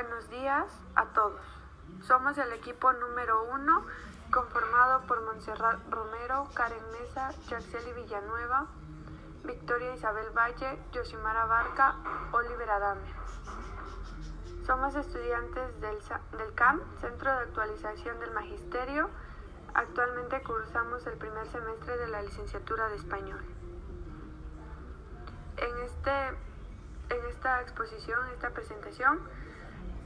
buenos días a todos. Somos el equipo número 1, conformado por Montserrat Romero, Karen Mesa, Yaxeli Villanueva, Victoria Isabel Valle, Yosimara Barca, Oliver Adame. Somos estudiantes del CAM, Centro de Actualización del Magisterio. Actualmente cursamos el primer semestre de la licenciatura de Español. En esta exposición, esta presentación,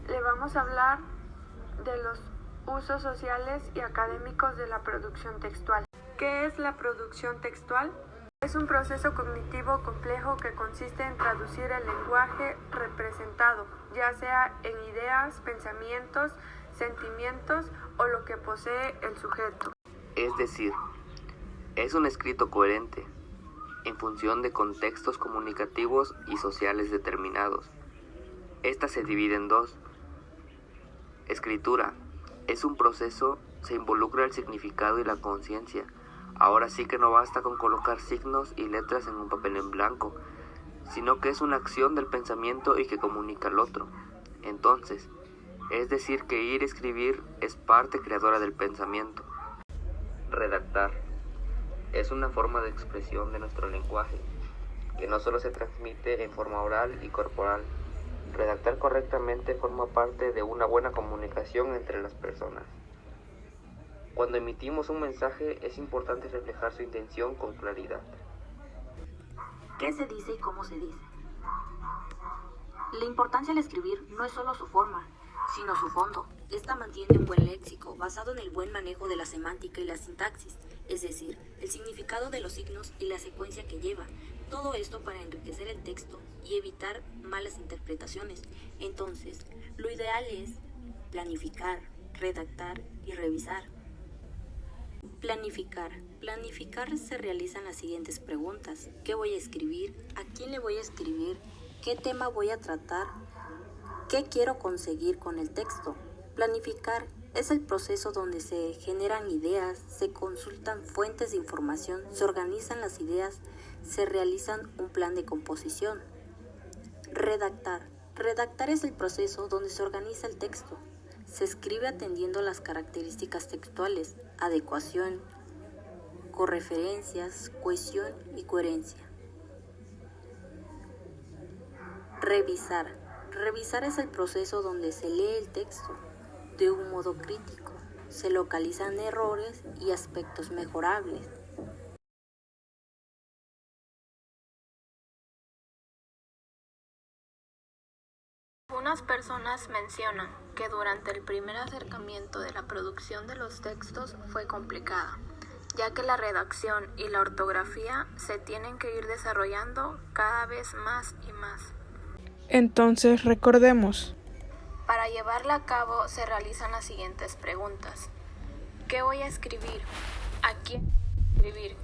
le vamos a hablar de los usos sociales y académicos de la producción textual. ¿Qué es la producción textual? Es un proceso cognitivo complejo que consiste en traducir el lenguaje representado, ya sea en ideas, pensamientos, sentimientos o lo que posee el sujeto. Es decir, es un escrito coherente, en función de contextos comunicativos y sociales determinados. Esta se divide en dos. Escritura es un proceso, se involucra el significado y la conciencia. Ahora sí que no basta con colocar signos y letras en un papel en blanco, sino que es una acción del pensamiento y que comunica al otro. Entonces, es decir que ir a escribir es parte creadora del pensamiento. Redactar es una forma de expresión de nuestro lenguaje, que no solo se transmite en forma oral y corporal. Redactar correctamente forma parte de una buena comunicación entre las personas. Cuando emitimos un mensaje es importante reflejar su intención con claridad. ¿Qué se dice y cómo se dice? La importancia al escribir no es solo su forma, sino su fondo. Esta mantiene un buen léxico basado en el buen manejo de la semántica y la sintaxis, es decir, el significado de los signos y la secuencia que lleva. Todo esto para enriquecer el texto y evitar malas interpretaciones. Entonces, lo ideal es planificar, redactar y revisar. Planificar se realizan las siguientes preguntas: ¿qué voy a escribir? ¿A quién le voy a escribir? ¿Qué tema voy a tratar? ¿Qué quiero conseguir con el texto? Planificar es el proceso donde se generan ideas, se consultan fuentes de información, se organizan las ideas, se realizan un plan de composición. Redactar es el proceso donde se organiza el texto. Se escribe atendiendo las características textuales, adecuación, correferencias, cohesión y coherencia. Revisar es el proceso donde se lee el texto de un modo crítico, se localizan errores y aspectos mejorables. Algunas personas mencionan que durante el primer acercamiento de la producción de los textos fue complicada, ya que la redacción y la ortografía se tienen que ir desarrollando cada vez más y más. Entonces, recordemos. Para llevarla a cabo se realizan las siguientes preguntas. ¿Qué voy a escribir? ¿A quién voy a escribir?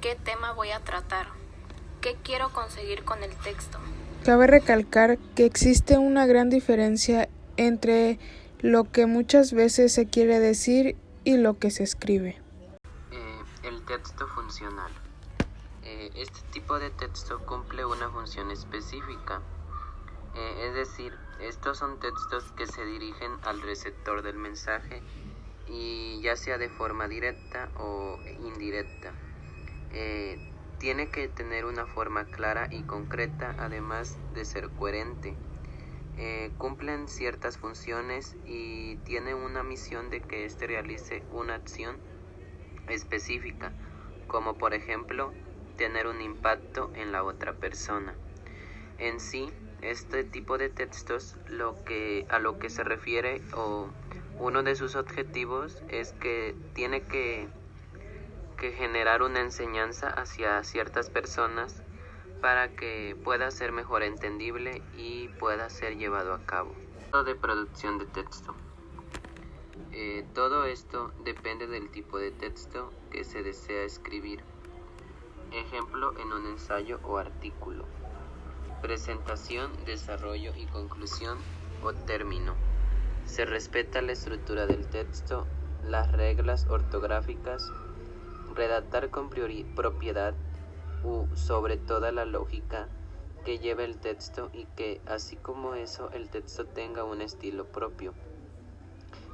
¿Qué tema voy a tratar? ¿Qué quiero conseguir con el texto? Cabe recalcar que existe una gran diferencia entre lo que muchas veces se quiere decir y lo que se escribe. El texto funcional. Este tipo de texto cumple una función específica. Es decir, estos son textos que se dirigen al receptor del mensaje y ya sea de forma directa o indirecta. Tiene que tener una forma clara y concreta, además de ser coherente. Cumplen ciertas funciones y tiene una misión de que éste realice una acción específica, como por ejemplo, tener un impacto en la otra persona. En sí, este tipo de textos a lo que se refiere o uno de sus objetivos es que tiene que generar una enseñanza hacia ciertas personas para que pueda ser mejor entendible y pueda ser llevado a cabo. De producción de texto. Todo esto depende del tipo de texto que se desea escribir. Ejemplo en un ensayo o artículo. Presentación, desarrollo y conclusión o término. Se respeta la estructura del texto, las reglas ortográficas, redactar con propiedad sobre toda la lógica, que lleva el texto y que, así como eso, el texto tenga un estilo propio,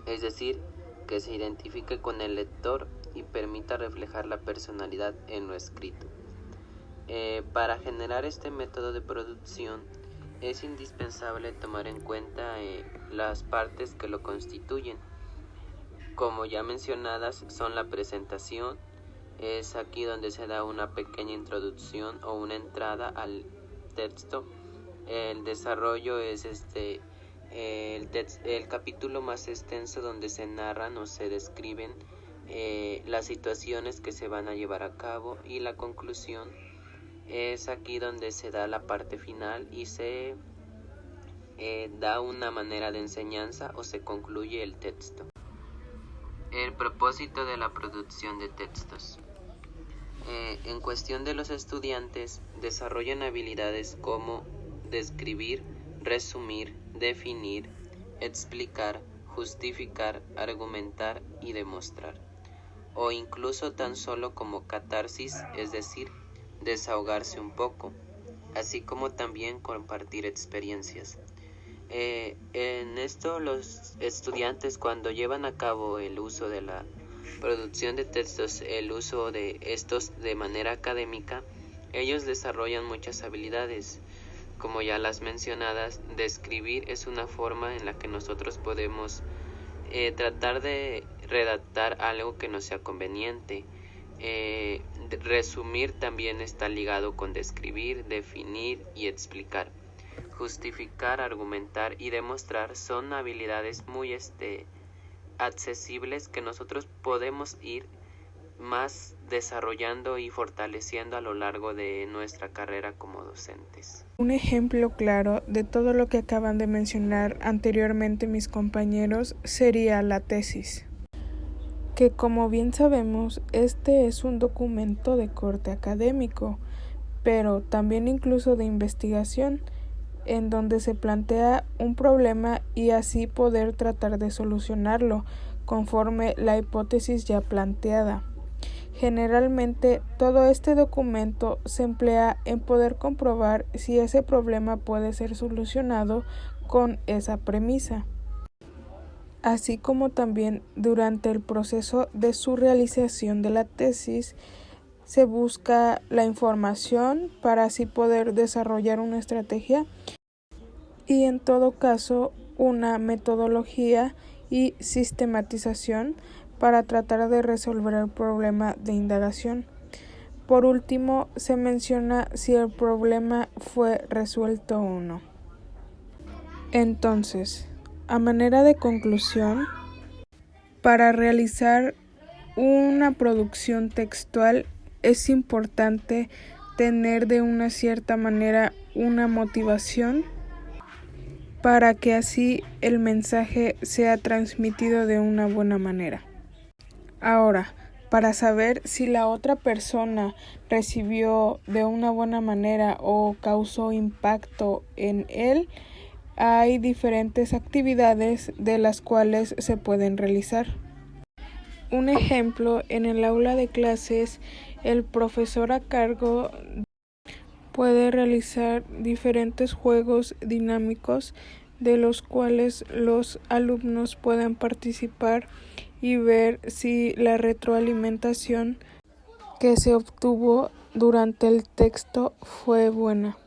es decir, que se identifique con el lector y permita reflejar la personalidad en lo escrito. Para generar este método de producción es indispensable tomar en cuenta las partes que lo constituyen. Como ya mencionadas, son la presentación, es aquí donde se da una pequeña introducción o una entrada al texto. El desarrollo es el capítulo más extenso donde se narran o se describen las situaciones que se van a llevar a cabo, y la conclusión es aquí donde se da la parte final y se da una manera de enseñanza o se concluye el texto. El propósito de la producción de textos. En cuestión de los estudiantes, desarrollan habilidades como describir, resumir, definir, explicar, justificar, argumentar y demostrar, o incluso tan solo como catarsis, es decir, desahogarse un poco, así como también compartir experiencias. En esto los estudiantes, cuando llevan a cabo el uso de la producción de textos, el uso de estos de manera académica, ellos desarrollan muchas habilidades, como ya las mencionadas. Describir es una forma en la que nosotros podemos tratar de redactar algo que nos sea conveniente. Resumir también está ligado con describir, definir y explicar. Justificar, argumentar y demostrar son habilidades muy accesibles que nosotros podemos ir más desarrollando y fortaleciendo a lo largo de nuestra carrera como docentes. Un ejemplo claro de todo lo que acaban de mencionar anteriormente mis compañeros sería la tesis, que como bien sabemos, este es un documento de corte académico, pero también incluso de investigación, en donde se plantea un problema y así poder tratar de solucionarlo conforme la hipótesis ya planteada. Generalmente, todo este documento se emplea en poder comprobar si ese problema puede ser solucionado con esa premisa, así como también durante el proceso de su realización de la tesis se busca la información para así poder desarrollar una estrategia y en todo caso una metodología y sistematización para tratar de resolver el problema de indagación. Por último, se menciona si el problema fue resuelto o no. Entonces, a manera de conclusión, para realizar una producción textual es importante tener de una cierta manera una motivación para que así el mensaje sea transmitido de una buena manera. Ahora, para saber si la otra persona recibió de una buena manera o causó impacto en él, hay diferentes actividades de las cuales se pueden realizar. Un ejemplo, en el aula de clases, el profesor a cargo puede realizar diferentes juegos dinámicos de los cuales los alumnos pueden participar y ver si la retroalimentación que se obtuvo durante el texto fue buena.